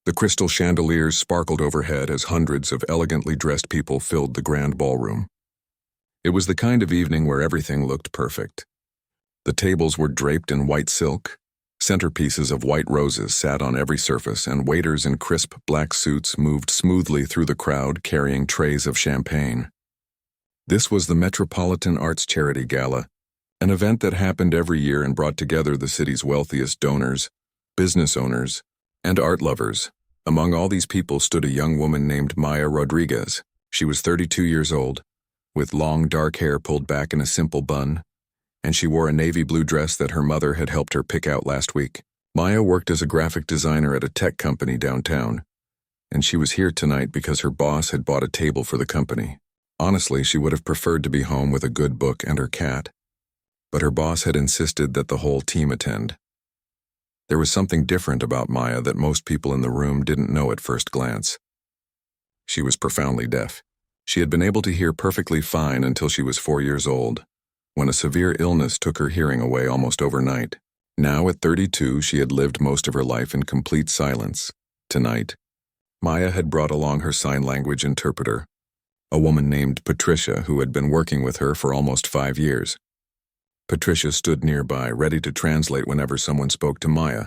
The crystal chandeliers sparkled overhead as hundreds of elegantly dressed people filled the grand ballroom. It was the kind of evening where everything looked perfect. The tables were draped in white silk, centerpieces of white roses sat on every surface, and waiters in crisp black suits moved smoothly through the crowd carrying trays of champagne. This was the Metropolitan Arts Charity Gala, an event that happened every year and brought together the city's wealthiest donors, business owners, and art lovers. Among all these people stood a young woman named Maya Rodriguez. She was 32 years old, with long dark hair pulled back in a simple bun, and she wore a navy blue dress that her mother had helped her pick out last week. Maya worked as a graphic designer at a tech company downtown, and she was here tonight because her boss had bought a table for the company. Honestly, she would have preferred to be home with a good book and her cat, but her boss had insisted that the whole team attend. There was something different about Maya that most people in the room didn't know at first glance. She was profoundly deaf. She had been able to hear perfectly fine until she was 4 years old, when a severe illness took her hearing away almost overnight. Now at 32, she had lived most of her life in complete silence. Tonight, Maya had brought along her sign language interpreter, a woman named Patricia who had been working with her for almost 5 years. Patricia stood nearby, ready to translate whenever someone spoke to Maya.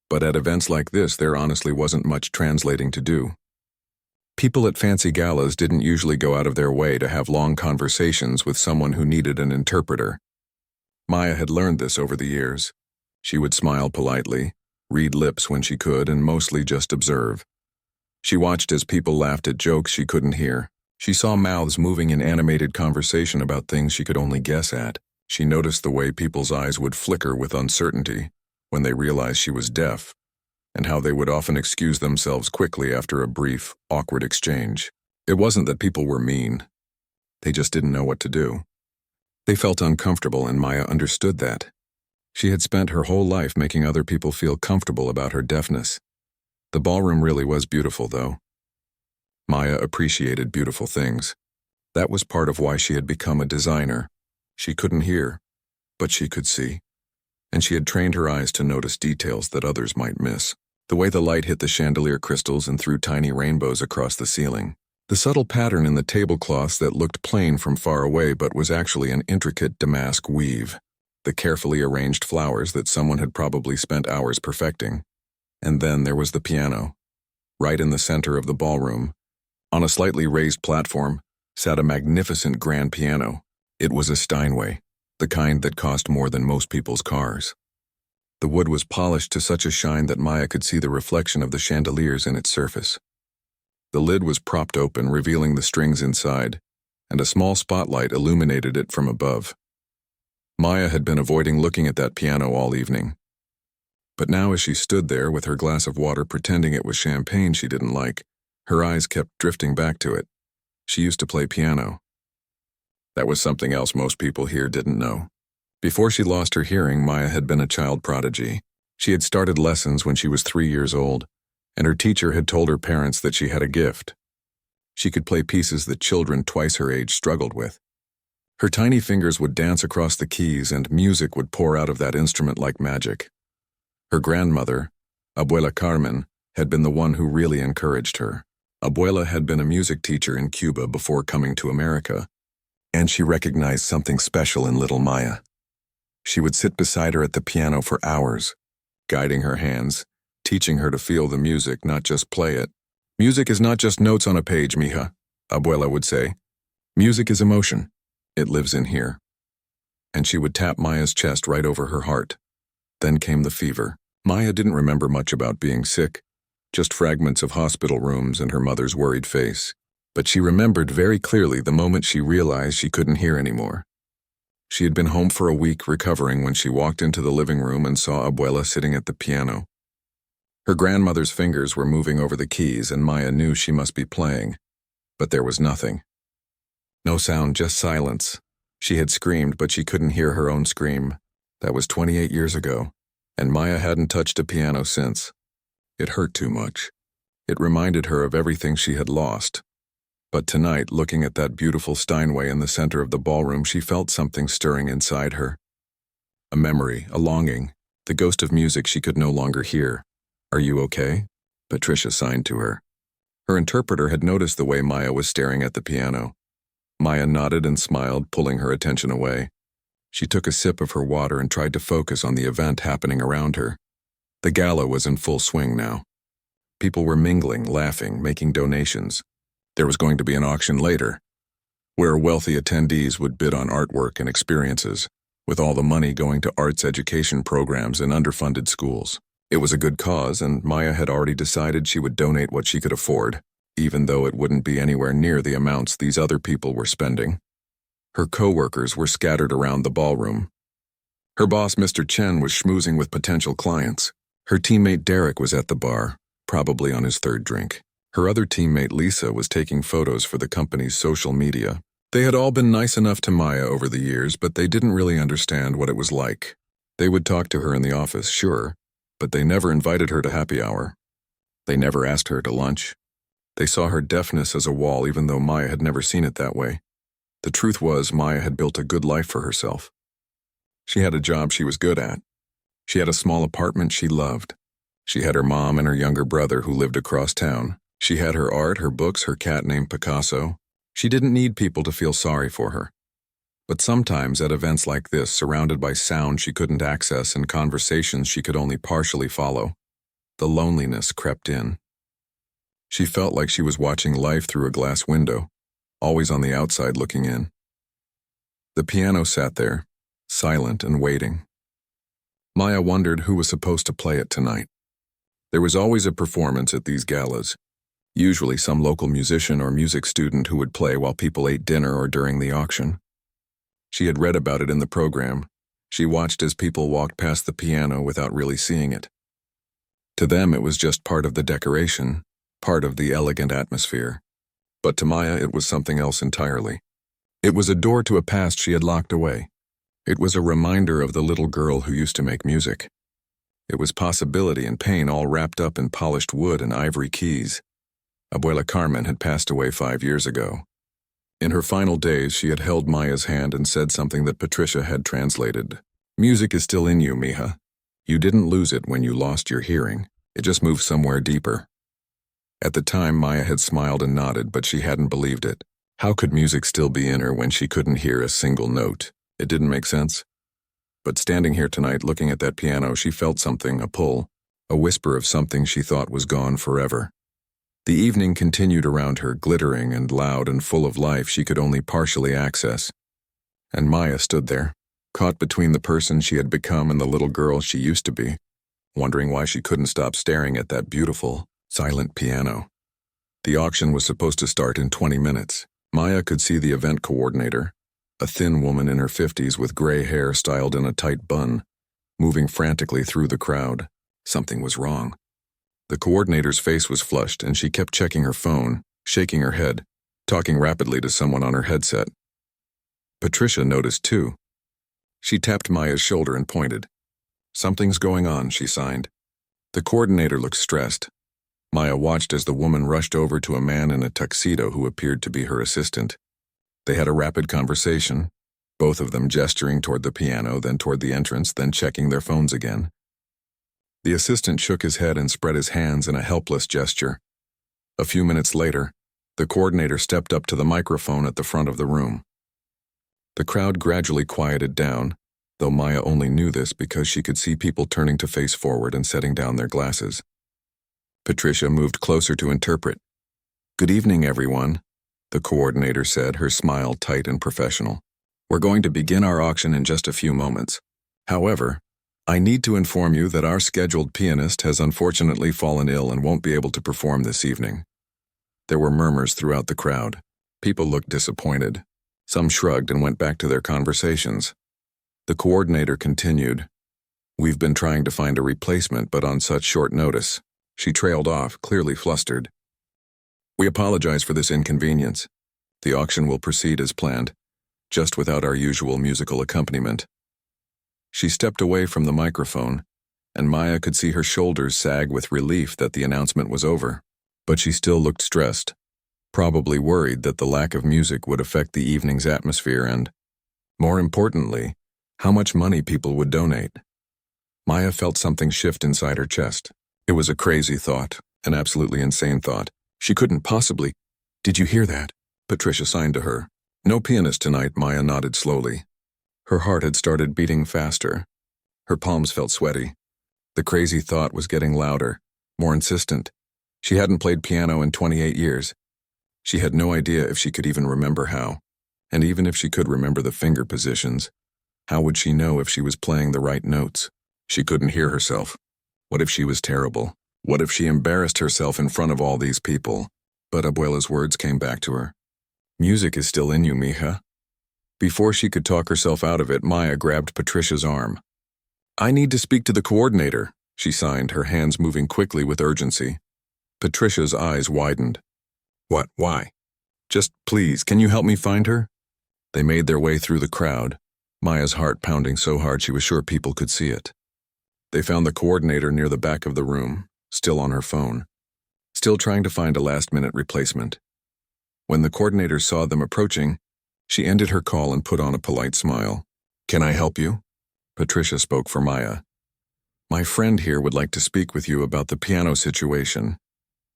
But at events like this, there honestly wasn't much translating to do. People at fancy galas didn't usually go out of their way to have long conversations with someone who needed an interpreter. Maya had learned this over the years. She would smile politely, read lips when she could, and mostly just observe. She watched as people laughed at jokes she couldn't hear. She saw mouths moving in animated conversation about things she could only guess at. She noticed the way people's eyes would flicker with uncertainty when they realized she was deaf, and how they would often excuse themselves quickly after a brief, awkward exchange. It wasn't that people were mean. They just didn't know what to do. They felt uncomfortable, and Maya understood that. She had spent her whole life making other people feel comfortable about her deafness. The ballroom really was beautiful, though. Maya appreciated beautiful things. That was part of why she had become a designer. She couldn't hear, but she could see, and she had trained her eyes to notice details that others might miss. The way the light hit the chandelier crystals and threw tiny rainbows across the ceiling. The subtle pattern in the tablecloths that looked plain from far away but was actually an intricate damask weave. The carefully arranged flowers that someone had probably spent hours perfecting. And then there was the piano. Right in the center of the ballroom, on a slightly raised platform, sat a magnificent grand piano. It was a Steinway, the kind that cost more than most people's cars. The wood was polished to such a shine that Maya could see the reflection of the chandeliers in its surface. The lid was propped open, revealing the strings inside, and a small spotlight illuminated it from above. Maya had been avoiding looking at that piano all evening. But now as she stood there with her glass of water pretending it was champagne she didn't like, her eyes kept drifting back to it. She used to play piano. That was something else most people here didn't know. Before she lost her hearing, Maya had been a child prodigy. She had started lessons when she was 3 years old, and her teacher had told her parents that she had a gift. She could play pieces that children twice her age struggled with. Her tiny fingers would dance across the keys, and music would pour out of that instrument like magic. Her grandmother, Abuela Carmen, had been the one who really encouraged her. Abuela had been a music teacher in Cuba before coming to America, and she recognized something special in little Maya. She would sit beside her at the piano for hours, guiding her hands, teaching her to feel the music, not just play it. Music is not just notes on a page, mija, Abuela would say. Music is emotion. It lives in here. And she would tap Maya's chest right over her heart. Then came the fever. Maya didn't remember much about being sick, just fragments of hospital rooms and her mother's worried face. But she remembered very clearly the moment she realized she couldn't hear anymore. She had been home for a week recovering when she walked into the living room and saw Abuela sitting at the piano. Her grandmother's fingers were moving over the keys, and Maya knew she must be playing. But there was nothing. No sound, just silence. She had screamed, but she couldn't hear her own scream. That was 28 years ago, and Maya hadn't touched a piano since. It hurt too much. It reminded her of everything she had lost. But tonight, looking at that beautiful Steinway in the center of the ballroom, she felt something stirring inside her. A memory, a longing, the ghost of music she could no longer hear. Are you okay? Patricia signed to her. Her interpreter had noticed the way Maya was staring at the piano. Maya nodded and smiled, pulling her attention away. She took a sip of her water and tried to focus on the event happening around her. The gala was in full swing now. People were mingling, laughing, making donations. There was going to be an auction later, where wealthy attendees would bid on artwork and experiences, with all the money going to arts education programs in underfunded schools. It was a good cause, and Maya had already decided she would donate what she could afford, even though it wouldn't be anywhere near the amounts these other people were spending. Her co-workers were scattered around the ballroom. Her boss, Mr. Chen, was schmoozing with potential clients. Her teammate Derek was at the bar, probably on his third drink. Her other teammate Lisa was taking photos for the company's social media. They had all been nice enough to Maya over the years, but they didn't really understand what it was like. They would talk to her in the office, sure, but they never invited her to happy hour. They never asked her to lunch. They saw her deafness as a wall, even though Maya had never seen it that way. The truth was, Maya had built a good life for herself. She had a job she was good at. She had a small apartment she loved. She had her mom and her younger brother who lived across town. She had her art, her books, her cat named Picasso. She didn't need people to feel sorry for her. But sometimes at events like this, surrounded by sound she couldn't access and conversations she could only partially follow, the loneliness crept in. She felt like she was watching life through a glass window, always on the outside looking in. The piano sat there, silent and waiting. Maya wondered who was supposed to play it tonight. There was always a performance at these galas, usually some local musician or music student who would play while people ate dinner or during the auction. She had read about it in the program. She watched as people walked past the piano without really seeing it. To them, it was just part of the decoration, part of the elegant atmosphere. But to Maya, it was something else entirely. It was a door to a past she had locked away. It was a reminder of the little girl who used to make music. It was possibility and pain all wrapped up in polished wood and ivory keys. Abuela Carmen had passed away 5 years ago. In her final days, she had held Maya's hand and said something that Patricia had translated. "Music is still in you, mija. You didn't lose it when you lost your hearing. It just moved somewhere deeper." At the time, Maya had smiled and nodded, but she hadn't believed it. How could music still be in her when she couldn't hear a single note? It didn't make sense. But standing here tonight, looking at that piano, she felt something, a pull, a whisper of something she thought was gone forever. The evening continued around her, glittering and loud and full of life she could only partially access. And Maya stood there, caught between the person she had become and the little girl she used to be, wondering why she couldn't stop staring at that beautiful, silent piano. The auction was supposed to start in 20 minutes. Maya could see the event coordinator, a thin woman in her 50s with gray hair styled in a tight bun, moving frantically through the crowd. Something was wrong. The coordinator's face was flushed, and she kept checking her phone, shaking her head, talking rapidly to someone on her headset. Patricia noticed too. She tapped Maya's shoulder and pointed. "Something's going on," she signed. The coordinator looked stressed. Maya watched as the woman rushed over to a man in a tuxedo who appeared to be her assistant. They had a rapid conversation, both of them gesturing toward the piano, then toward the entrance, then checking their phones again. The assistant shook his head and spread his hands in a helpless gesture. A few minutes later, the coordinator stepped up to the microphone at the front of the room. The crowd gradually quieted down, though Maya only knew this because she could see people turning to face forward and setting down their glasses. Patricia moved closer to interpret. "Good evening, everyone," the coordinator said, her smile tight and professional. "We're going to begin our auction in just a few moments. However, I need to inform you that our scheduled pianist has unfortunately fallen ill and won't be able to perform this evening." There were murmurs throughout the crowd. People looked disappointed. Some shrugged and went back to their conversations. The coordinator continued. "We've been trying to find a replacement, but on such short notice." She trailed off, clearly flustered. "We apologize for this inconvenience. The auction will proceed as planned, just without our usual musical accompaniment." She stepped away from the microphone, and Maya could see her shoulders sag with relief that the announcement was over. But she still looked stressed, probably worried that the lack of music would affect the evening's atmosphere and, more importantly, how much money people would donate. Maya felt something shift inside her chest. It was a crazy thought, An absolutely insane thought. She couldn't possibly. Did you hear that? Patricia signed to her. No pianist tonight, Maya nodded slowly. Her heart had started beating faster. Her palms felt sweaty. The crazy thought was getting louder, more insistent. She hadn't played piano in 28 years. She had no idea if she could even remember how. And even if she could remember the finger positions, how would she know if she was playing the right notes? She couldn't hear herself. What if she was terrible? What if she embarrassed herself in front of all these people? But Abuela's words came back to her. Music is still in you, mija. Before she could talk herself out of it, Maya grabbed Patricia's arm. I need to speak to the coordinator, she signed, her hands moving quickly with urgency. Patricia's eyes widened. What? Why? Just please, can you help me find her? They made their way through the crowd, Maya's heart pounding so hard she was sure people could see it. They found the coordinator near the back of the room, still on her phone, still trying to find a last-minute replacement. When the coordinator saw them approaching, she ended her call and put on a polite smile. Can I help you? Patricia spoke for Maya. My friend here would like to speak with you about the piano situation.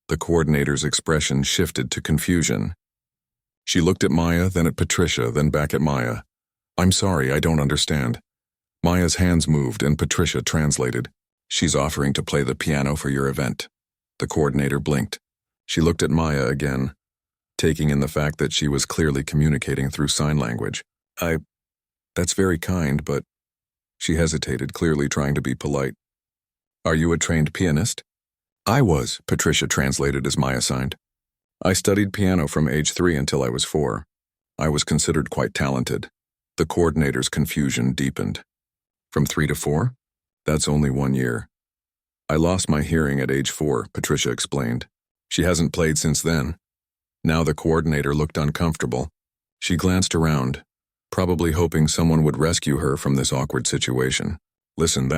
The coordinator's expression shifted to confusion. She looked at Maya, then at Patricia, then back at Maya. I'm sorry, I don't understand. Maya's hands moved and Patricia translated. She's offering to play the piano for your event. The coordinator blinked. She looked at Maya again, taking in the fact that she was clearly communicating through sign language. That's very kind, but... She hesitated, clearly trying to be polite. Are you a trained pianist? I was, Patricia translated as Maya signed. I studied piano from age 3 until I was 4. I was considered quite talented. The coordinator's confusion deepened. From 3 to 4? That's only 1 year. I lost my hearing at age 4, Patricia explained. She hasn't played since then. Now the coordinator looked uncomfortable. She glanced around, probably hoping someone would rescue her from this awkward situation. Listen,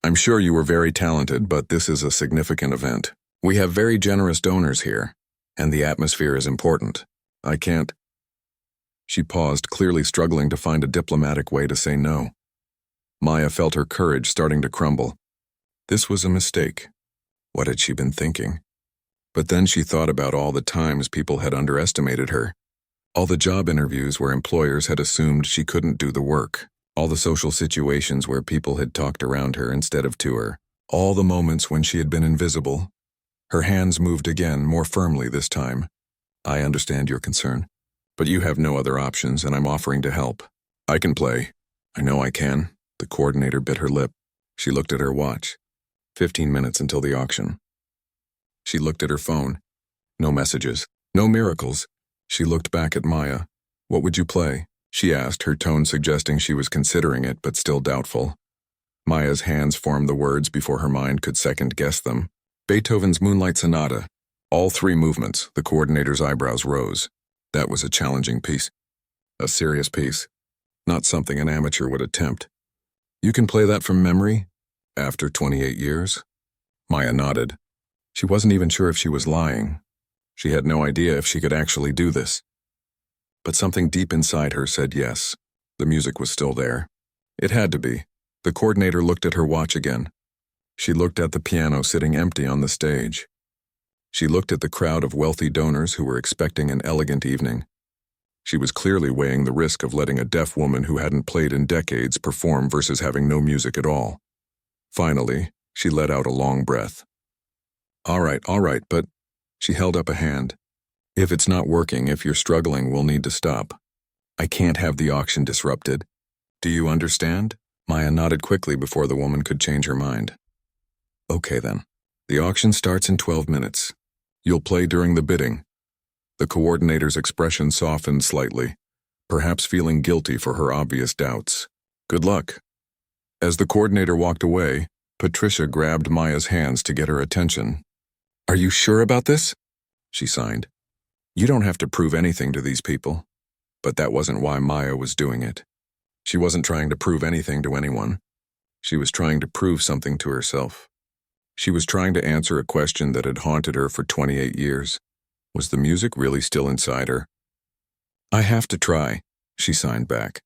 I'm sure you were very talented, but this is a significant event. We have very generous donors here, and the atmosphere is important. I can't... She paused, clearly struggling to find a diplomatic way to say no. Maya felt her courage starting to crumble. This was a mistake. What had she been thinking? But then she thought about all the times people had underestimated her. All the job interviews where employers had assumed she couldn't do the work. All the social situations where people had talked around her instead of to her. All the moments when she had been invisible. Her hands moved again, more firmly this time. I understand your concern, but you have no other options and I'm offering to help. I can play. I know I can. The coordinator bit her lip. She looked at her watch. 15 minutes until the auction. She looked at her phone. No messages. No miracles. She looked back at Maya. What would you play? She asked, her tone suggesting she was considering it but still doubtful. Maya's hands formed the words before her mind could second-guess them. Beethoven's Moonlight Sonata. All 3 movements. The coordinator's eyebrows rose. That was a challenging piece. A serious piece. Not something an amateur would attempt. You can play that from memory? After 28 years? Maya nodded. She wasn't even sure if she was lying. She had no idea if she could actually do this. But something deep inside her said yes. The music was still there. It had to be. The coordinator looked at her watch again. She looked at the piano sitting empty on the stage. She looked at the crowd of wealthy donors who were expecting an elegant evening. She was clearly weighing the risk of letting a deaf woman who hadn't played in decades perform versus having no music at all. Finally, she let out a long breath. All right, but... She held up a hand. If it's not working, if you're struggling, we'll need to stop. I can't have the auction disrupted. Do you understand? Maya nodded quickly before the woman could change her mind. Okay then. The auction starts in 12 minutes. You'll play during the bidding. The coordinator's expression softened slightly, perhaps feeling guilty for her obvious doubts. Good luck. As the coordinator walked away, Patricia grabbed Maya's hands to get her attention. Are you sure about this? She signed. You don't have to prove anything to these people. But that wasn't why Maya was doing it. She wasn't trying to prove anything to anyone. She was trying to prove something to herself. She was trying to answer a question that had haunted her for 28 years. Was the music really still inside her? I have to try, she signed back.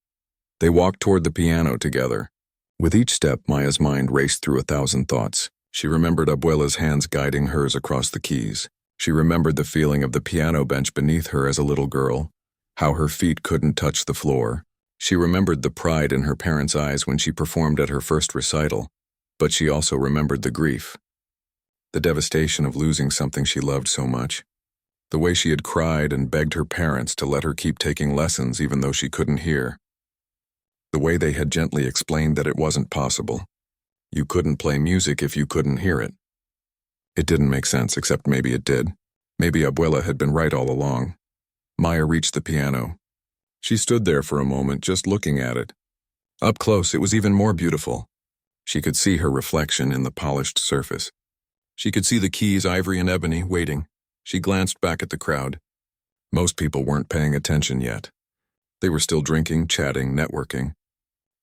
They walked toward the piano together. With each step, Maya's mind raced through 1,000 thoughts. She remembered Abuela's hands guiding hers across the keys. She remembered the feeling of the piano bench beneath her as a little girl, how her feet couldn't touch the floor. She remembered the pride in her parents' eyes when she performed at her first recital, but she also remembered the grief, the devastation of losing something she loved so much, the way she had cried and begged her parents to let her keep taking lessons even though she couldn't hear, the way they had gently explained that it wasn't possible. You couldn't play music if you couldn't hear it. It didn't make sense, except maybe it did. Maybe Abuela had been right all along. Maya reached the piano. She stood there for a moment, just looking at it. Up close, it was even more beautiful. She could see her reflection in the polished surface. She could see the keys, ivory and ebony, waiting. She glanced back at the crowd. Most people weren't paying attention yet. They were still drinking, chatting, networking.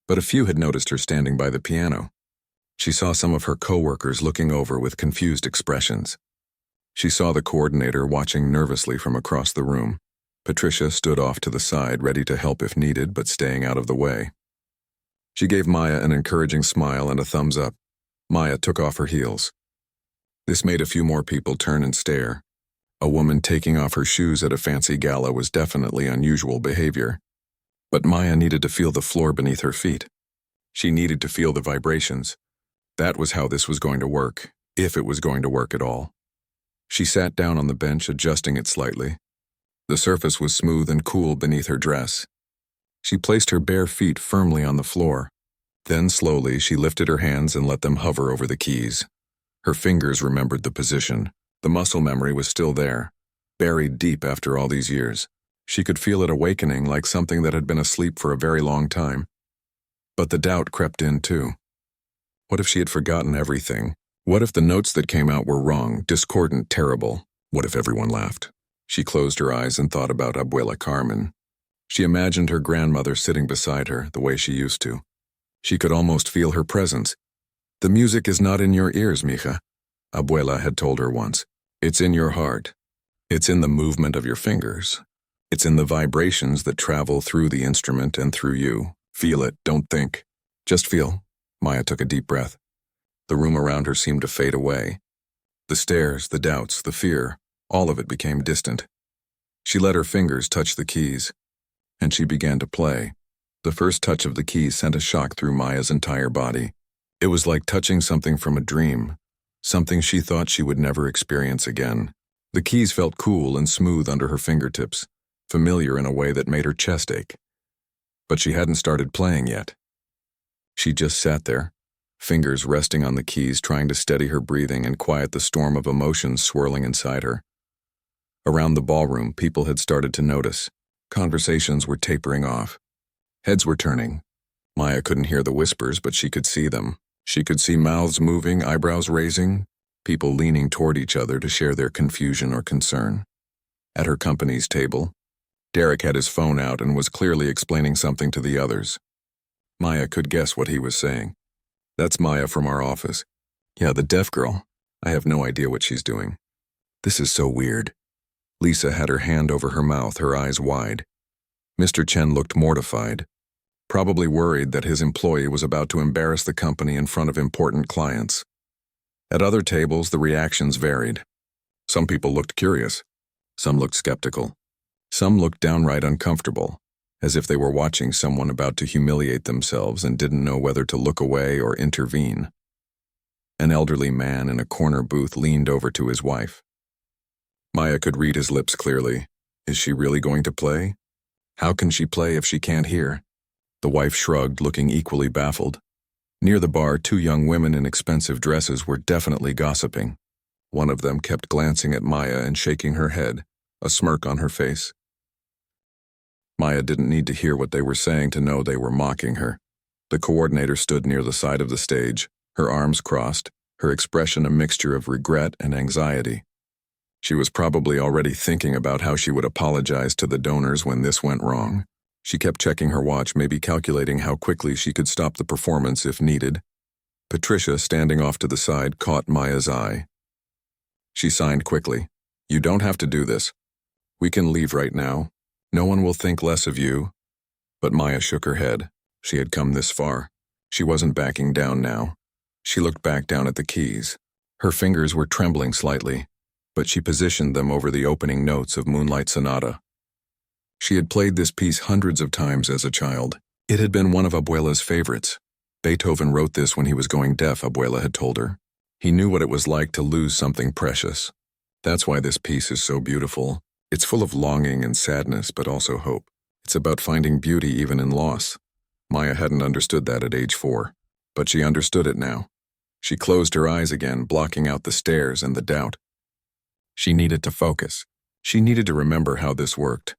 But a few had noticed her standing by the piano. She saw some of her co-workers looking over with confused expressions. She saw the coordinator watching nervously from across the room. Patricia stood off to the side, ready to help if needed, but staying out of the way. She gave Maya an encouraging smile and a thumbs up. Maya took off her heels. This made a few more people turn and stare. A woman taking off her shoes at a fancy gala was definitely unusual behavior. But Maya needed to feel the floor beneath her feet. She needed to feel the vibrations. That was how this was going to work, if it was going to work at all. She sat down on the bench, adjusting it slightly. The surface was smooth and cool beneath her dress. She placed her bare feet firmly on the floor. Then slowly she lifted her hands and let them hover over the keys. Her fingers remembered the position. The muscle memory was still there, buried deep after all these years. She could feel it awakening like something that had been asleep for a very long time. But the doubt crept in too. What if she had forgotten everything? What if the notes that came out were wrong, discordant, terrible? What if everyone laughed? She closed her eyes and thought about Abuela Carmen. She imagined her grandmother sitting beside her the way she used to. She could almost feel her presence. The music is not in your ears, mija, Abuela had told her once. It's in your heart. It's in the movement of your fingers. It's in the vibrations that travel through the instrument and through you. Feel it, don't think. Just feel. Maya took a deep breath. The room around her seemed to fade away. The stares, the doubts, the fear, all of it became distant. She let her fingers touch the keys, and she began to play. The first touch of the keys sent a shock through Maya's entire body. It was like touching something from a dream, something she thought she would never experience again. The keys felt cool and smooth under her fingertips, familiar in a way that made her chest ache. But she hadn't started playing yet. She just sat there, fingers resting on the keys, trying to steady her breathing and quiet the storm of emotions swirling inside her. Around the ballroom, people had started to notice. Conversations were tapering off. Heads were turning. Maya couldn't hear the whispers, but she could see them. She could see mouths moving, eyebrows raising, people leaning toward each other to share their confusion or concern. At her company's table, Derek had his phone out and was clearly explaining something to the others. Maya could guess what he was saying. That's Maya from our office. Yeah, the deaf girl. I have no idea what she's doing. This is so weird. Lisa had her hand over her mouth, her eyes wide. Mr. Chen looked mortified, probably worried that his employee was about to embarrass the company in front of important clients. At other tables, the reactions varied. Some people looked curious. Some looked skeptical. Some looked downright uncomfortable, as if they were watching someone about to humiliate themselves and didn't know whether to look away or intervene. An elderly man in a corner booth leaned over to his wife. Maya could read his lips clearly. Is she really going to play? How can she play if she can't hear? The wife shrugged, looking equally baffled. Near the bar, two young women in expensive dresses were definitely gossiping. One of them kept glancing at Maya and shaking her head, a smirk on her face. Maya didn't need to hear what they were saying to know they were mocking her. The coordinator stood near the side of the stage, her arms crossed, her expression a mixture of regret and anxiety. She was probably already thinking about how she would apologize to the donors when this went wrong. She kept checking her watch, maybe calculating how quickly she could stop the performance if needed. Patricia, standing off to the side, caught Maya's eye. She signed quickly. You don't have to do this. We can leave right now. No one will think less of you. But Maya shook her head. She had come this far. She wasn't backing down now. She looked back down at the keys. Her fingers were trembling slightly, but she positioned them over the opening notes of Moonlight Sonata. She had played this piece hundreds of times as a child. It had been one of Abuela's favorites. Beethoven wrote this when he was going deaf, Abuela had told her. He knew what it was like to lose something precious. That's why this piece is so beautiful. It's full of longing and sadness, but also hope. It's about finding beauty even in loss. Maya hadn't understood that at age 4, but she understood it now. She closed her eyes again, blocking out the stares and the doubt. She needed to focus. She needed to remember how this worked.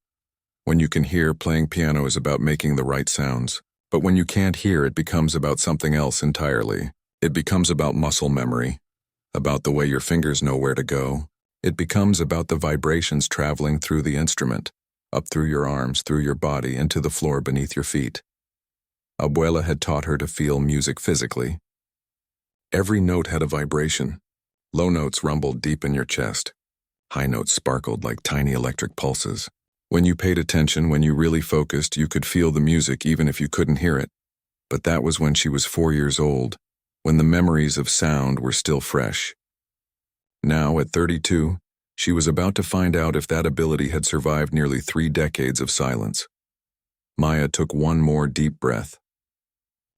When you can hear, playing piano is about making the right sounds. But when you can't hear, it becomes about something else entirely. It becomes about muscle memory, about the way your fingers know where to go. It becomes about the vibrations traveling through the instrument, up through your arms, through your body, and to the floor beneath your feet. Abuela had taught her to feel music physically. Every note had a vibration. Low notes rumbled deep in your chest. High notes sparkled like tiny electric pulses. When you paid attention, when you really focused, you could feel the music even if you couldn't hear it. But that was when she was 4 years old, when the memories of sound were still fresh. Now, at 32, she was about to find out if that ability had survived nearly 3 decades of silence. Maya took one more deep breath.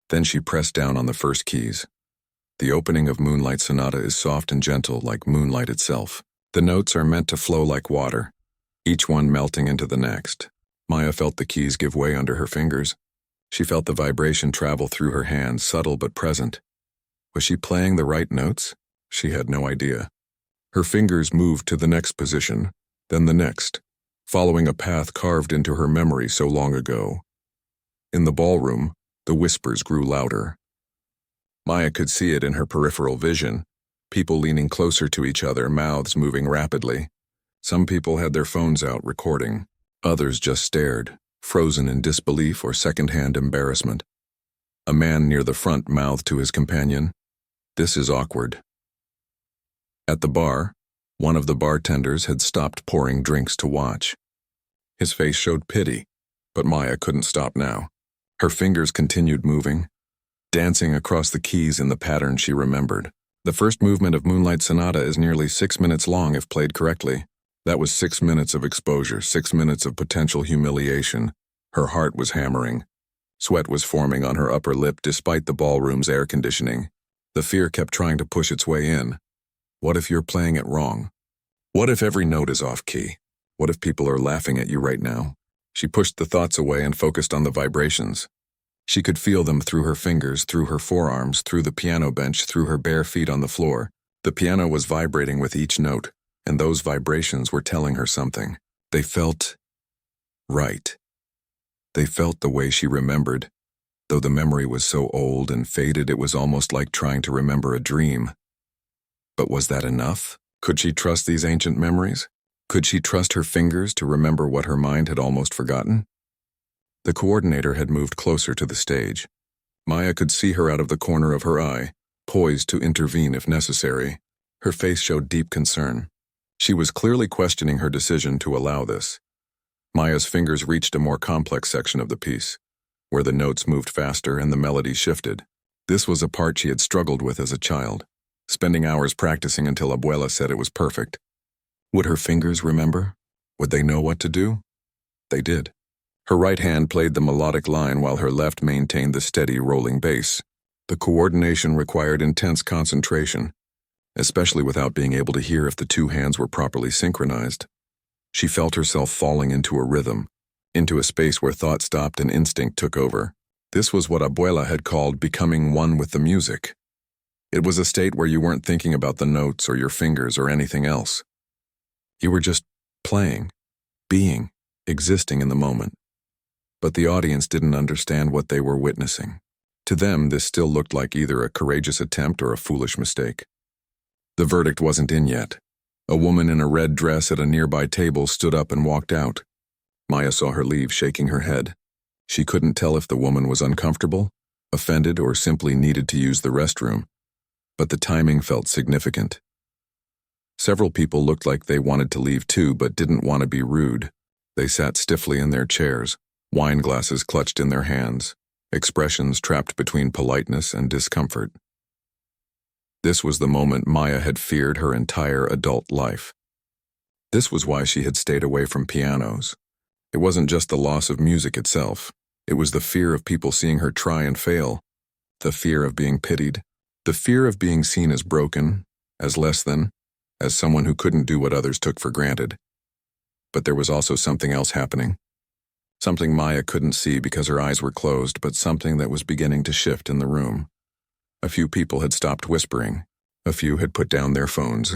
Then she pressed down on the first keys. The opening of Moonlight Sonata is soft and gentle, like moonlight itself. The notes are meant to flow like water, each one melting into the next. Maya felt the keys give way under her fingers. She felt the vibration travel through her hands, subtle but present. Was she playing the right notes? She had no idea. Her fingers moved to the next position, then the next, following a path carved into her memory so long ago. In the ballroom, the whispers grew louder. Maya could see it in her peripheral vision, people leaning closer to each other, mouths moving rapidly. Some people had their phones out recording. Others just stared, frozen in disbelief or secondhand embarrassment. A man near the front mouthed to his companion, "This is awkward." At the bar, one of the bartenders had stopped pouring drinks to watch. His face showed pity, but Maya couldn't stop now. Her fingers continued moving, dancing across the keys in the pattern she remembered. The first movement of Moonlight Sonata is nearly 6 minutes long if played correctly. That was 6 minutes of exposure, 6 minutes of potential humiliation. Her heart was hammering. Sweat was forming on her upper lip despite the ballroom's air conditioning. The fear kept trying to push its way in. What if you're playing it wrong? What if every note is off key? What if people are laughing at you right now? She pushed the thoughts away and focused on the vibrations. She could feel them through her fingers, through her forearms, through the piano bench, through her bare feet on the floor. The piano was vibrating with each note, and those vibrations were telling her something. They felt right. They felt the way she remembered. Though the memory was so old and faded, it was almost like trying to remember a dream. But was that enough? Could she trust these ancient memories? Could she trust her fingers to remember what her mind had almost forgotten? The coordinator had moved closer to the stage. Maya could see her out of the corner of her eye, poised to intervene if necessary. Her face showed deep concern. She was clearly questioning her decision to allow this. Maya's fingers reached a more complex section of the piece, where the notes moved faster and the melody shifted. This was a part she had struggled with as a child, spending hours practicing until Abuela said it was perfect. Would her fingers remember? Would they know what to do? They did. Her right hand played the melodic line while her left maintained the steady rolling bass. The coordination required intense concentration, especially without being able to hear if the two hands were properly synchronized. She felt herself falling into a rhythm, into a space where thought stopped and instinct took over. This was what Abuela had called becoming one with the music. It was a state where you weren't thinking about the notes or your fingers or anything else. You were just playing, being, existing in the moment. But the audience didn't understand what they were witnessing. To them, this still looked like either a courageous attempt or a foolish mistake. The verdict wasn't in yet. A woman in a red dress at a nearby table stood up and walked out. Maya saw her leave, shaking her head. She couldn't tell if the woman was uncomfortable, offended, or simply needed to use the restroom. But the timing felt significant. Several people looked like they wanted to leave too, but didn't want to be rude. They sat stiffly in their chairs, wine glasses clutched in their hands, expressions trapped between politeness and discomfort. This was the moment Maya had feared her entire adult life. This was why she had stayed away from pianos. It wasn't just the loss of music itself. It was the fear of people seeing her try and fail, the fear of being pitied, the fear of being seen as broken, as less than, as someone who couldn't do what others took for granted. But there was also something else happening. Something Maya couldn't see because her eyes were closed, but something that was beginning to shift in the room. A few people had stopped whispering. A few had put down their phones.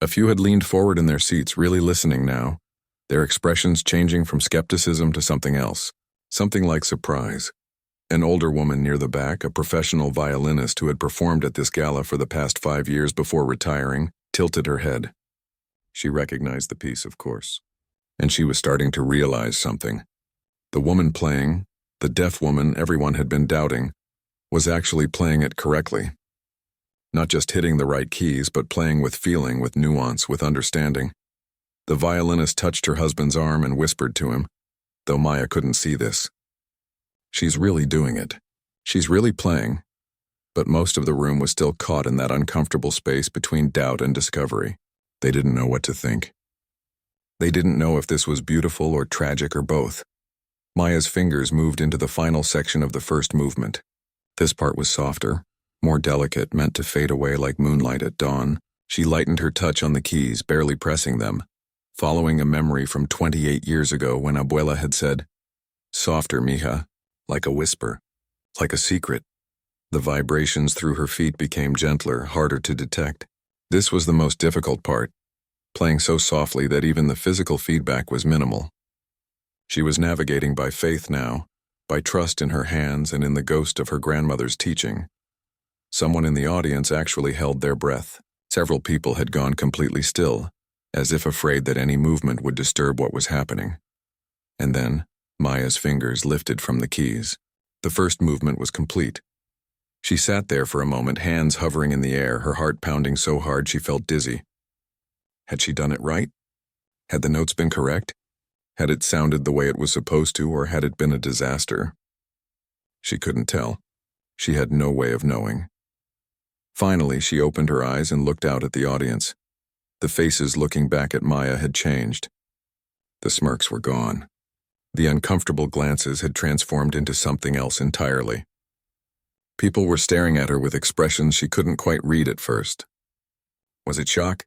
A few had leaned forward in their seats, really listening now, their expressions changing from skepticism to something else, something like surprise. An older woman near the back, a professional violinist who had performed at this gala for the past 5 years before retiring, tilted her head. She recognized the piece, of course. And she was starting to realize something. The woman playing, the deaf woman everyone had been doubting, was actually playing it correctly. Not just hitting the right keys, but playing with feeling, with nuance, with understanding. The violinist touched her husband's arm and whispered to him, though Maya couldn't see this. She's really doing it. She's really playing. But most of the room was still caught in that uncomfortable space between doubt and discovery. They didn't know what to think. They didn't know if this was beautiful or tragic or both. Maya's fingers moved into the final section of the first movement. This part was softer, more delicate, meant to fade away like moonlight at dawn. She lightened her touch on the keys, barely pressing them, following a memory from 28 years ago when Abuela had said, "Softer, mija," like a whisper, like a secret. The vibrations through her feet became gentler, harder to detect. This was the most difficult part, playing so softly that even the physical feedback was minimal. She was navigating by faith now, by trust in her hands and in the ghost of her grandmother's teaching. Someone in the audience actually held their breath. Several people had gone completely still, as if afraid that any movement would disturb what was happening. And then, Maya's fingers lifted from the keys. The first movement was complete. She sat there for a moment, hands hovering in the air, her heart pounding so hard she felt dizzy. Had she done it right? Had the notes been correct? Had it sounded the way it was supposed to, or had it been a disaster? She couldn't tell. She had no way of knowing. Finally, she opened her eyes and looked out at the audience. The faces looking back at Maya had changed. The smirks were gone. The uncomfortable glances had transformed into something else entirely. People were staring at her with expressions she couldn't quite read at first. Was it shock?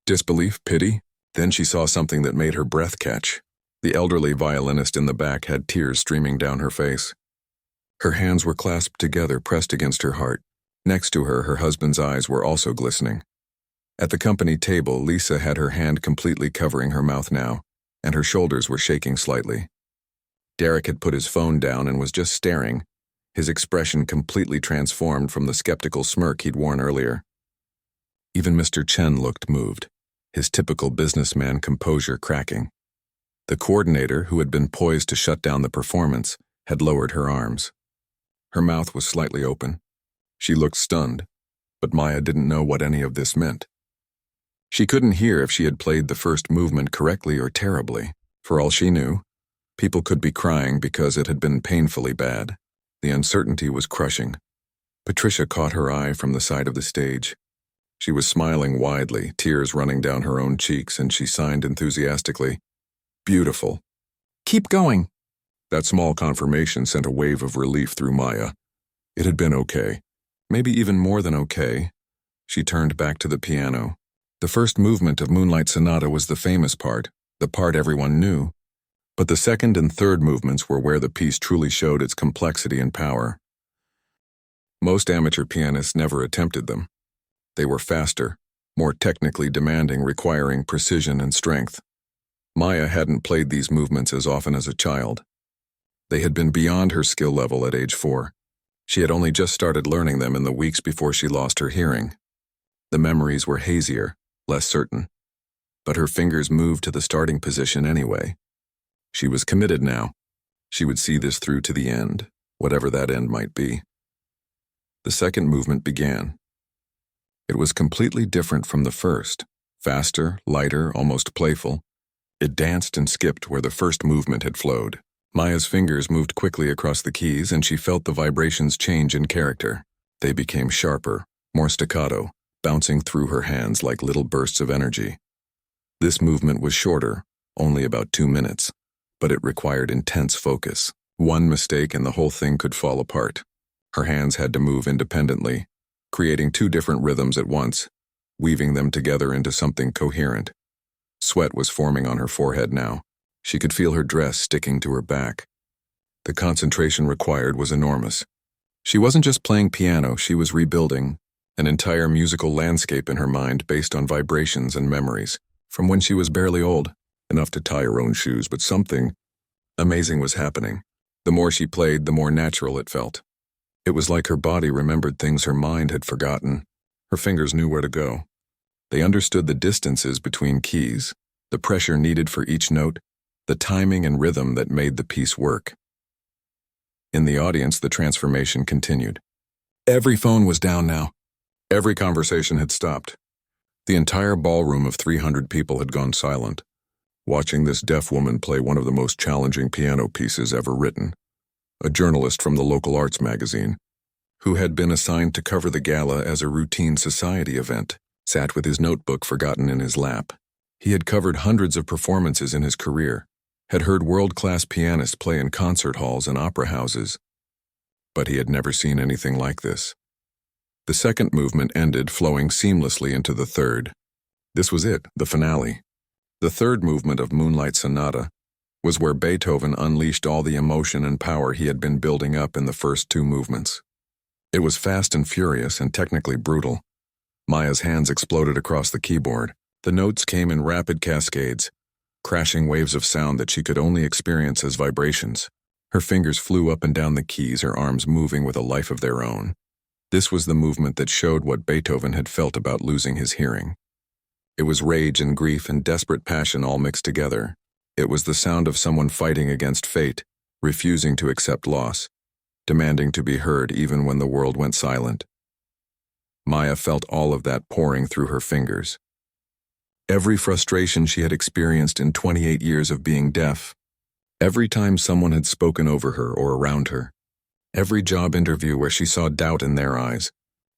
Disbelief? Pity? Then she saw something that made her breath catch. The elderly violinist in the back had tears streaming down her face. Her hands were clasped together, pressed against her heart. Next to her, her husband's eyes were also glistening. At the company table, Lisa had her hand completely covering her mouth now, and her shoulders were shaking slightly. Derek had put his phone down and was just staring, his expression completely transformed from the skeptical smirk he'd worn earlier. Even Mr. Chen looked moved, his typical businessman composure cracking. The coordinator, who had been poised to shut down the performance, had lowered her arms. Her mouth was slightly open. She looked stunned, but Maya didn't know what any of this meant. She couldn't hear if she had played the first movement correctly or terribly. For all she knew, people could be crying because it had been painfully bad. The uncertainty was crushing. Patricia caught her eye from the side of the stage. She was smiling widely, tears running down her own cheeks, and she signed enthusiastically, "Beautiful. Keep going." That small confirmation sent a wave of relief through Maya. It had been okay. Maybe even more than okay. She turned back to the piano. The first movement of Moonlight Sonata was the famous part, the part everyone knew. But the second and third movements were where the piece truly showed its complexity and power. Most amateur pianists never attempted them. They were faster, more technically demanding, requiring precision and strength. Maya hadn't played these movements as often as a child. They had been beyond her skill level at age 4. She had only just started learning them in the weeks before she lost her hearing. The memories were hazier, less certain. But her fingers moved to the starting position anyway. She was committed now. She would see this through to the end, whatever that end might be. The second movement began. It was completely different from the first, faster, lighter, almost playful. It danced and skipped where the first movement had flowed. Maya's fingers moved quickly across the keys, and she felt the vibrations change in character. They became sharper, more staccato, bouncing through her hands like little bursts of energy. This movement was shorter, only about 2 minutes, but it required intense focus. One mistake and the whole thing could fall apart. Her hands had to move independently, creating 2 different rhythms at once, weaving them together into something coherent. Sweat was forming on her forehead now. She could feel her dress sticking to her back. The concentration required was enormous. She wasn't just playing piano, she was rebuilding an entire musical landscape in her mind based on vibrations and memories, from when she was barely old enough to tie her own shoes, but something amazing was happening. The more she played, the more natural it felt. It was like her body remembered things her mind had forgotten. Her fingers knew where to go. They understood the distances between keys, the pressure needed for each note, the timing and rhythm that made the piece work. In the audience, the transformation continued. Every phone was down now. Every conversation had stopped. The entire ballroom of 300 people had gone silent, watching this deaf woman play one of the most challenging piano pieces ever written. A journalist from the local arts magazine, who had been assigned to cover the gala as a routine society event, sat with his notebook forgotten in his lap. He had covered hundreds of performances in his career, had heard world-class pianists play in concert halls and opera houses, but he had never seen anything like this. The second movement ended, flowing seamlessly into the third. This was it, the finale. The third movement of Moonlight Sonata was where Beethoven unleashed all the emotion and power he had been building up in the first 2 movements. It was fast and furious and technically brutal. Maya's hands exploded across the keyboard. The notes came in rapid cascades, crashing waves of sound that she could only experience as vibrations. Her fingers flew up and down the keys, her arms moving with a life of their own. This was the movement that showed what Beethoven had felt about losing his hearing. It was rage and grief and desperate passion all mixed together. It was the sound of someone fighting against fate, refusing to accept loss, demanding to be heard even when the world went silent. Maya felt all of that pouring through her fingers. Every frustration she had experienced in 28 years of being deaf, every time someone had spoken over her or around her, every job interview where she saw doubt in their eyes,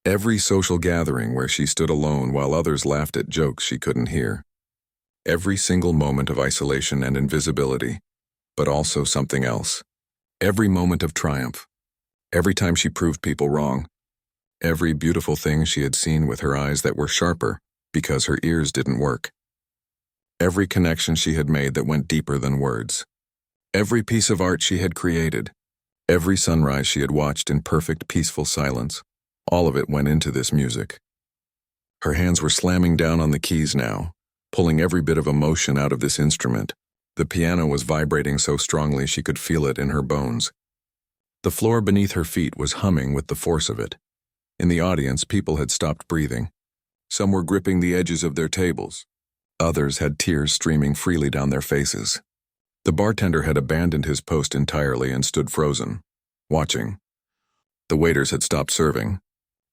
every social gathering where she stood alone while others laughed at jokes she couldn't hear, every single moment of isolation and invisibility, but also something else, every moment of triumph, every time she proved people wrong, every beautiful thing she had seen with her eyes that were sharper because her ears didn't work, every connection she had made that went deeper than words, every piece of art she had created, every sunrise she had watched in perfect, peaceful silence, all of it went into this music. Her hands were slamming down on the keys now, pulling every bit of emotion out of this instrument. The piano was vibrating so strongly she could feel it in her bones. The floor beneath her feet was humming with the force of it. In the audience, people had stopped breathing. Some were gripping the edges of their tables. Others had tears streaming freely down their faces. The bartender had abandoned his post entirely and stood frozen, watching. The waiters had stopped serving.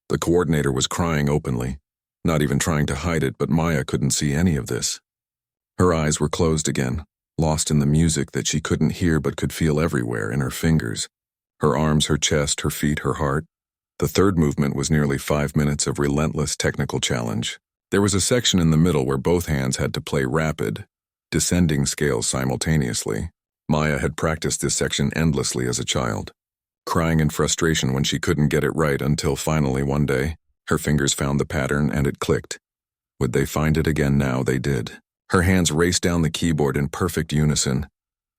The coordinator was crying openly, not even trying to hide it, but Maya couldn't see any of this. Her eyes were closed again, lost in the music that she couldn't hear but could feel everywhere in her fingers, her arms, her chest, her feet, her heart. The third movement was nearly 5 minutes of relentless technical challenge. There was a section in the middle where both hands had to play rapid, descending scales simultaneously. Maya had practiced this section endlessly as a child, crying in frustration when she couldn't get it right until finally one day, her fingers found the pattern and it clicked. Would they find it again now? They did. Her hands raced down the keyboard in perfect unison,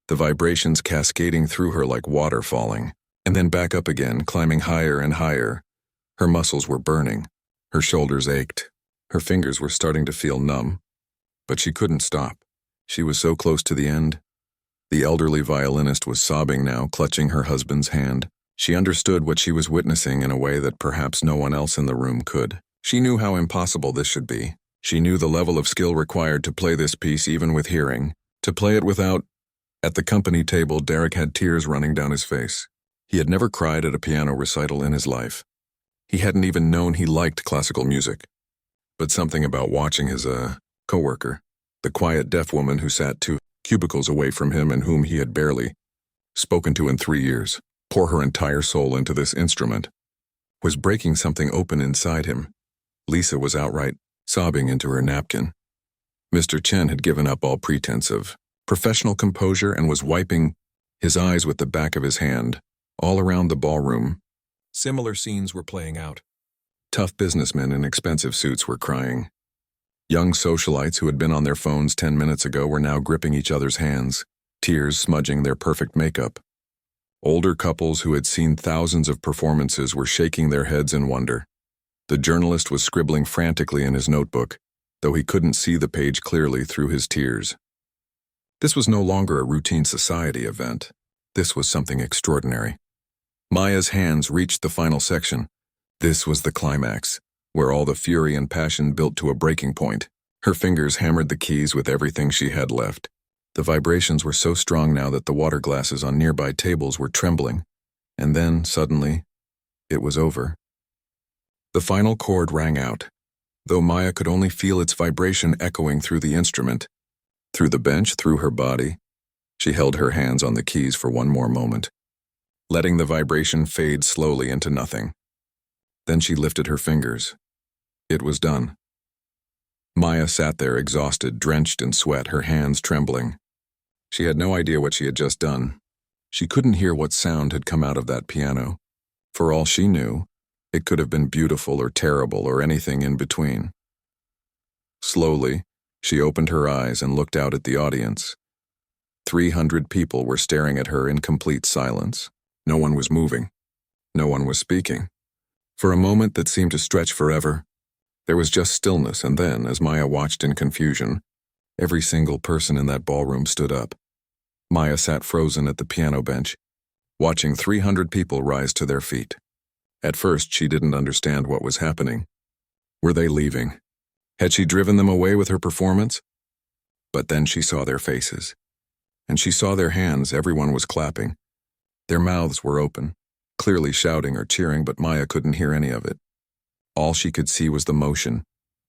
the vibrations cascading through her like water falling, and then back up again, climbing higher and higher. Her muscles were burning. Her shoulders ached. Her fingers were starting to feel numb. But she couldn't stop. She was so close to the end. The elderly violinist was sobbing now, clutching her husband's hand. She understood what she was witnessing in a way that perhaps no one else in the room could. She knew how impossible this should be. She knew the level of skill required to play this piece even with hearing, to play it without... At the company table, Derek had tears running down his face. He had never cried at a piano recital in his life. He hadn't even known he liked classical music. But something about watching his, coworker, the quiet deaf woman who sat 2 cubicles away from him and whom he had barely spoken to in 3 years, pour her entire soul into this instrument, was breaking something open inside him, Lisa was outright sobbing into her napkin. Mr. Chen had given up all pretense of professional composure and was wiping his eyes with the back of his hand. All around the ballroom, similar scenes were playing out. Tough businessmen in expensive suits were crying. Young socialites who had been on their phones 10 minutes ago were now gripping each other's hands, tears smudging their perfect makeup. Older couples who had seen thousands of performances were shaking their heads in wonder. The journalist was scribbling frantically in his notebook, though he couldn't see the page clearly through his tears. This was no longer a routine society event. This was something extraordinary. Maya's hands reached the final section. This was the climax, where all the fury and passion built to a breaking point. Her fingers hammered the keys with everything she had left. The vibrations were so strong now that the water glasses on nearby tables were trembling. And then, suddenly, it was over. The final chord rang out, though Maya could only feel its vibration echoing through the instrument, through the bench, through her body. She held her hands on the keys for one more moment, letting the vibration fade slowly into nothing. Then she lifted her fingers. It was done. Maya sat there exhausted, drenched in sweat, her hands trembling. She had no idea what she had just done. She couldn't hear what sound had come out of that piano. For all she knew, it could have been beautiful or terrible or anything in between. Slowly, she opened her eyes and looked out at the audience. 300 people were staring at her in complete silence. No one was moving. No one was speaking. For a moment that seemed to stretch forever, there was just stillness, and then, as Maya watched in confusion, every single person in that ballroom stood up. Maya sat frozen at the piano bench, watching 300 people rise to their feet. At first, she didn't understand what was happening. Were they leaving? Had she driven them away with her performance? But then she saw their faces. And she saw their hands. Everyone was clapping. Their mouths were open, clearly shouting or cheering, but Maya couldn't hear any of it. All she could see was the motion.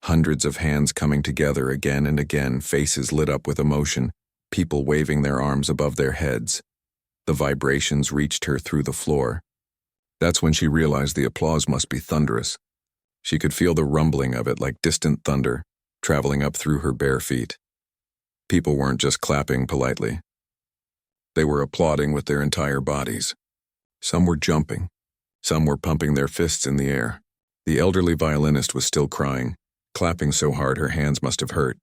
Hundreds of hands coming together again and again, faces lit up with emotion, people waving their arms above their heads. The vibrations reached her through the floor. That's when she realized the applause must be thunderous. She could feel the rumbling of it like distant thunder, traveling up through her bare feet. People weren't just clapping politely. They were applauding with their entire bodies. Some were jumping. Some were pumping their fists in the air. The elderly violinist was still crying, clapping so hard her hands must have hurt.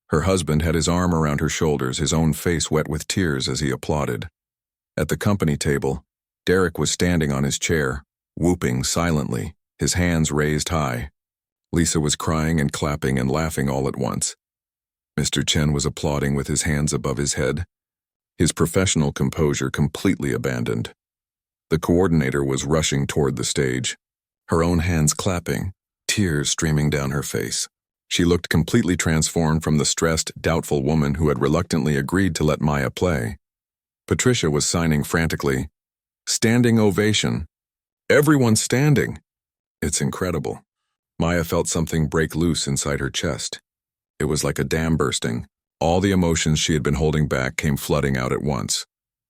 Her husband had his arm around her shoulders, his own face wet with tears as he applauded. At the company table, Derek was standing on his chair, whooping silently, his hands raised high. Lisa was crying and clapping and laughing all at once. Mr. Chen was applauding with his hands above his head, his professional composure completely abandoned. The coordinator was rushing toward the stage, her own hands clapping, tears streaming down her face. She looked completely transformed from the stressed, doubtful woman who had reluctantly agreed to let Maya play. Patricia was signing frantically, "Standing ovation. Everyone's standing." It's incredible. Maya felt something break loose inside her chest. It was like a dam bursting. All the emotions she had been holding back came flooding out at once.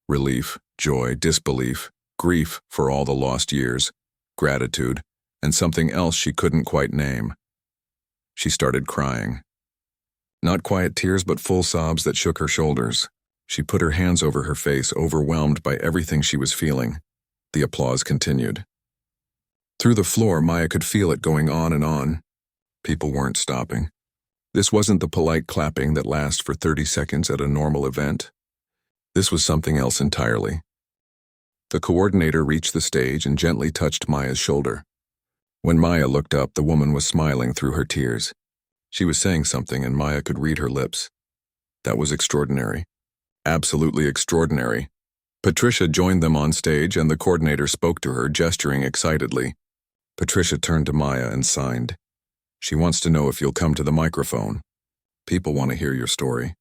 Relief, joy, disbelief, grief for all the lost years, gratitude, and something else she couldn't quite name. She started crying. Not quiet tears, but full sobs that shook her shoulders. She put her hands over her face, overwhelmed by everything she was feeling. The applause continued. Through the floor, Maya could feel it going on and on. People weren't stopping. This wasn't the polite clapping that lasts for 30 seconds at a normal event. This was something else entirely. The coordinator reached the stage and gently touched Maya's shoulder. When Maya looked up, the woman was smiling through her tears. She was saying something, and Maya could read her lips. That was extraordinary. Absolutely extraordinary. Patricia joined them on stage, and the coordinator spoke to her, gesturing excitedly. Patricia turned to Maya and signed. "She wants to know if you'll come to the microphone. People want to hear your story."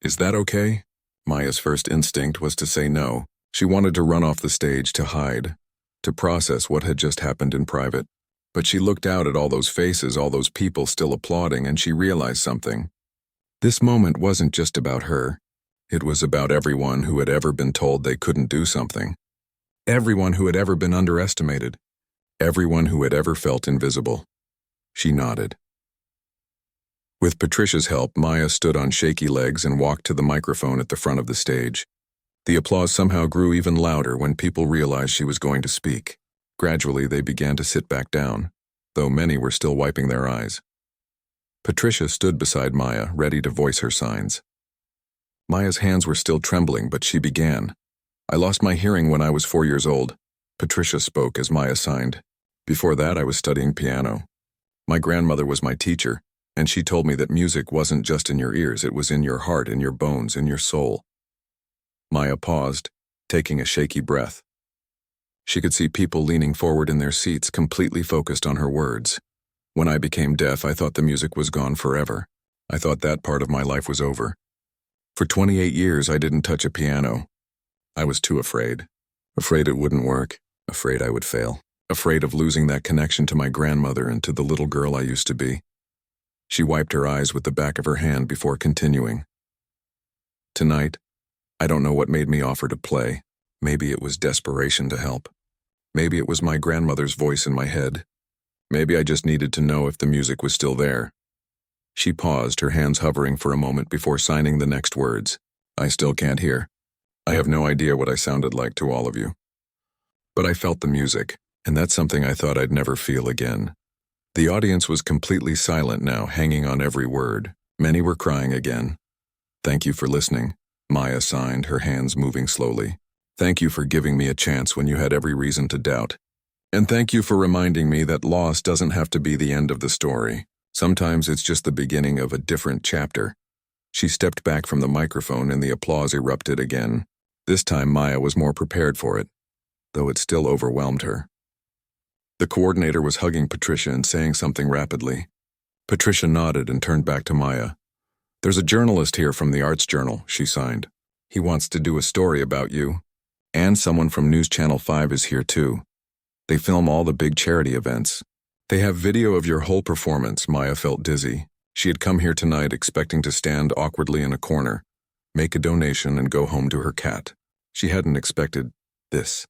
"Is that okay?" Maya's first instinct was to say no. She wanted to run off the stage, to hide, to process what had just happened in private. But she looked out at all those faces, all those people still applauding, and she realized something. This moment wasn't just about her. It was about everyone who had ever been told they couldn't do something. Everyone who had ever been underestimated. Everyone who had ever felt invisible. She nodded. With Patricia's help, Maya stood on shaky legs and walked to the microphone at the front of the stage. The applause somehow grew even louder when people realized she was going to speak. Gradually, they began to sit back down, though many were still wiping their eyes. Patricia stood beside Maya, ready to voice her signs. Maya's hands were still trembling, but she began. "I lost my hearing when I was 4 years old." Patricia spoke as Maya signed. "Before that, I was studying piano. My grandmother was my teacher, and she told me that music wasn't just in your ears, it was in your heart, in your bones, in your soul." Maya paused, taking a shaky breath. She could see people leaning forward in their seats, completely focused on her words. "When I became deaf, I thought the music was gone forever. I thought that part of my life was over. For 28 years, I didn't touch a piano. I was too afraid. Afraid it wouldn't work. Afraid I would fail. Afraid of losing that connection to my grandmother and to the little girl I used to be." She wiped her eyes with the back of her hand before continuing. "Tonight, I don't know what made me offer to play. Maybe it was desperation to help. Maybe it was my grandmother's voice in my head. Maybe I just needed to know if the music was still there." She paused, her hands hovering for a moment before signing the next words. "I still can't hear. I have no idea what I sounded like to all of you. But I felt the music, and that's something I thought I'd never feel again." The audience was completely silent now, hanging on every word. Many were crying again. "Thank you for listening," Maya signed, her hands moving slowly. "Thank you for giving me a chance when you had every reason to doubt. And thank you for reminding me that loss doesn't have to be the end of the story. Sometimes it's just the beginning of a different chapter." She stepped back from the microphone and the applause erupted again. This time Maya was more prepared for it, though it still overwhelmed her. The coordinator was hugging Patricia and saying something rapidly. Patricia nodded and turned back to Maya. "There's a journalist here from the Arts Journal," she signed. "He wants to do a story about you. And someone from News Channel 5 is here too. They film all the big charity events. They have video of your whole performance." Maya felt dizzy. She had come here tonight expecting to stand awkwardly in a corner, make a donation, and go home to her cat. She hadn't expected this.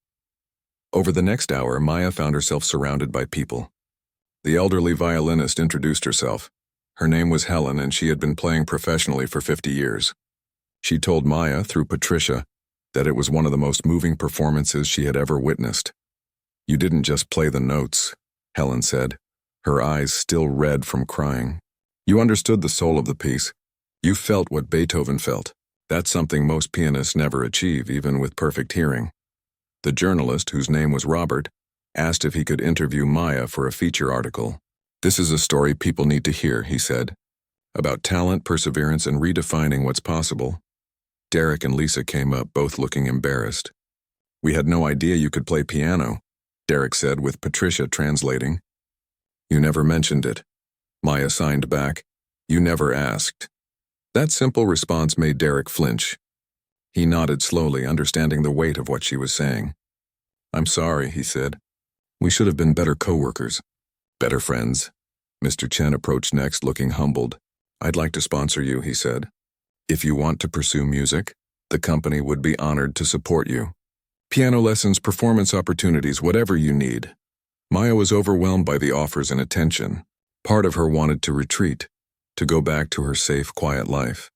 Over the next hour, Maya found herself surrounded by people. The elderly violinist introduced herself. Her name was Helen, and she had been playing professionally for 50 years. She told Maya, through Patricia, that it was one of the most moving performances she had ever witnessed. "You didn't just play the notes," Helen said, her eyes still red from crying. "You understood the soul of the piece. You felt what Beethoven felt. That's something most pianists never achieve, even with perfect hearing." The journalist, whose name was Robert, asked if he could interview Maya for a feature article. "This is a story people need to hear," he said, "about talent, perseverance, and redefining what's possible." Derek and Lisa came up, both looking embarrassed. "We had no idea you could play piano," Derek said, with Patricia translating. "You never mentioned it," Maya signed back. "You never asked." That simple response made Derek flinch. He nodded slowly, understanding the weight of what she was saying. "I'm sorry," he said. "We should have been better co-workers. Better friends." Mr. Chen approached next, looking humbled. "I'd like to sponsor you," he said. "If you want to pursue music, the company would be honored to support you. Piano lessons, performance opportunities, whatever you need." Maya was overwhelmed by the offers and attention. Part of her wanted to retreat, to go back to her safe, quiet life.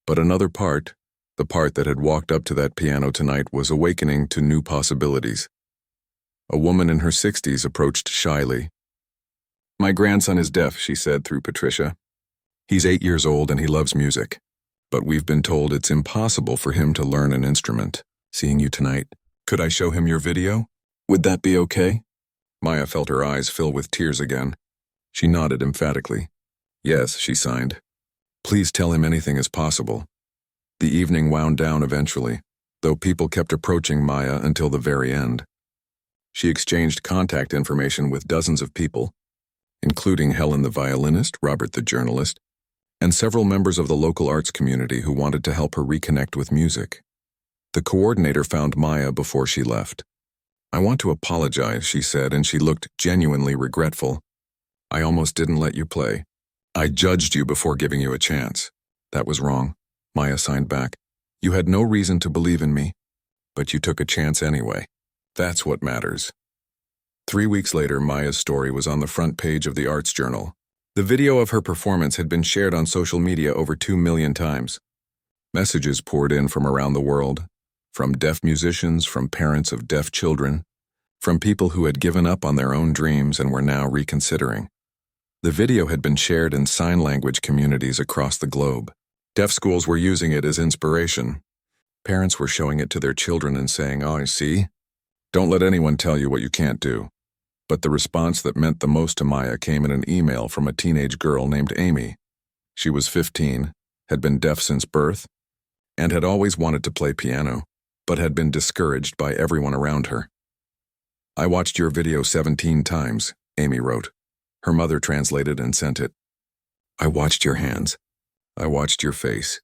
But another part, the part that had walked up to that piano tonight, was awakening to new possibilities. A woman in her 60s approached shyly. "My grandson is deaf," she said through Patricia. "He's 8 years old and he loves music. But we've been told it's impossible for him to learn an instrument. Seeing you tonight, could I show him your video? Would that be okay?" Maya felt her eyes fill with tears again. She nodded emphatically. "Yes," she signed. "Please tell him anything is possible." The evening wound down eventually, though people kept approaching Maya until the very end. She exchanged contact information with dozens of people, including Helen the violinist, Robert the journalist, and several members of the local arts community who wanted to help her reconnect with music. The coordinator found Maya before she left. "I want to apologize," she said, and she looked genuinely regretful. "I almost didn't let you play. I judged you before giving you a chance. That was wrong," Maya signed back. "You had no reason to believe in me, but you took a chance anyway. That's what matters." 3 weeks later, Maya's story was on the front page of the Arts Journal. The video of her performance had been shared on social media over 2 million times. Messages poured in from around the world, from deaf musicians, from parents of deaf children, from people who had given up on their own dreams and were now reconsidering. The video had been shared in sign language communities across the globe. Deaf schools were using it as inspiration. Parents were showing it to their children and saying, "Oh, see? Don't let anyone tell you what you can't do." But the response that meant the most to Maya came in an email from a teenage girl named Amy. She was 15, had been deaf since birth, and had always wanted to play piano, but had been discouraged by everyone around her. "I watched your video 17 times, Amy wrote. Her mother translated and sent it. "I watched your hands. I watched your face.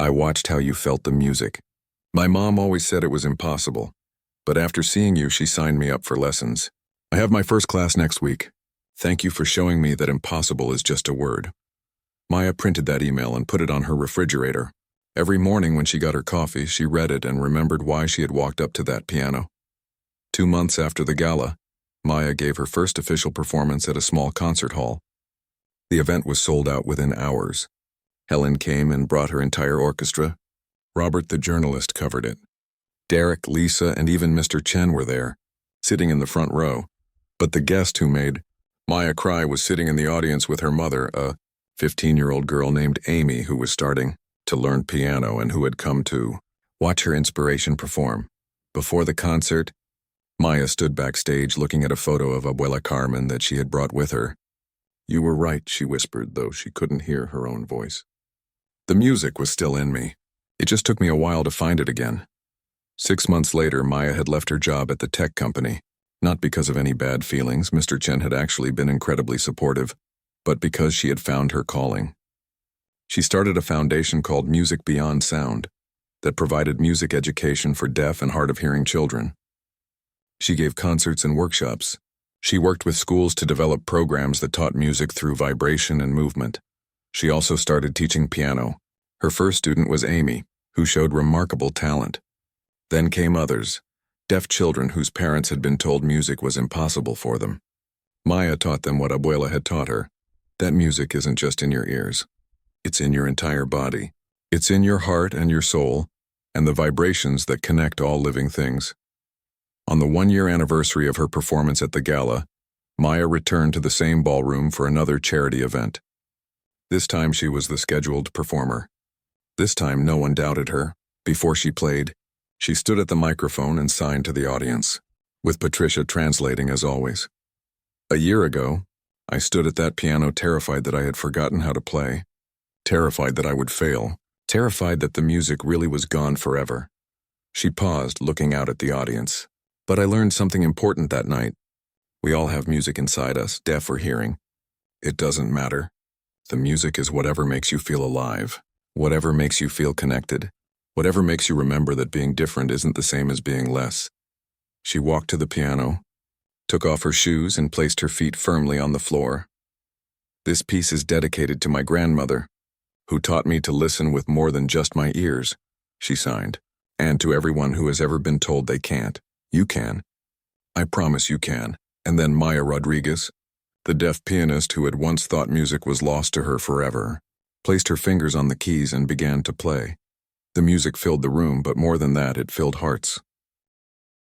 I watched how you felt the music. My mom always said it was impossible, but after seeing you, she signed me up for lessons. I have my first class next week. Thank you for showing me that impossible is just a word." Maya printed that email and put it on her refrigerator. Every morning when she got her coffee, she read it and remembered why she had walked up to that piano. 2 months after the gala, Maya gave her first official performance at a small concert hall. The event was sold out within hours. Helen came and brought her entire orchestra. Robert the journalist covered it. Derek, Lisa, and even Mr. Chen were there, sitting in the front row. But the guest who made Maya cry was sitting in the audience with her mother, a 15-year-old girl named Amy who was starting to learn piano and who had come to watch her inspiration perform. Before the concert, Maya stood backstage looking at a photo of Abuela Carmen that she had brought with her. "You were right," she whispered, though she couldn't hear her own voice. The music was still in me. It just took me a while to find it again. 6 months later, Maya had left her job at the tech company. Not because of any bad feelings, Mr. Chen had actually been incredibly supportive, but because she had found her calling. She started a foundation called Music Beyond Sound that provided music education for deaf and hard-of-hearing children. She gave concerts and workshops. She worked with schools to develop programs that taught music through vibration and movement. She also started teaching piano. Her first student was Amy, who showed remarkable talent. Then came others, deaf children whose parents had been told music was impossible for them. Maya taught them what Abuela had taught her, that music isn't just in your ears. It's in your entire body. It's in your heart and your soul, and the vibrations that connect all living things. On the 1-year anniversary of her performance at the gala, Maya returned to the same ballroom for another charity event. This time she was the scheduled performer. This time no one doubted her. Before she played, she stood at the microphone and signed to the audience, with Patricia translating as always. "A year ago, I stood at that piano terrified that I had forgotten how to play, terrified that I would fail, terrified that the music really was gone forever." She paused, looking out at the audience. "But I learned something important that night. We all have music inside us, deaf or hearing. It doesn't matter. The music is whatever makes you feel alive, whatever makes you feel connected, whatever makes you remember that being different isn't the same as being less." She walked to the piano, took off her shoes, and placed her feet firmly on the floor. "This piece is dedicated to my grandmother, who taught me to listen with more than just my ears," she signed, "and to everyone who has ever been told they can't. You can. I promise you can." And then Maya Rodriguez, the deaf pianist who had once thought music was lost to her forever, placed her fingers on the keys and began to play. The music filled the room, but more than that, it filled hearts.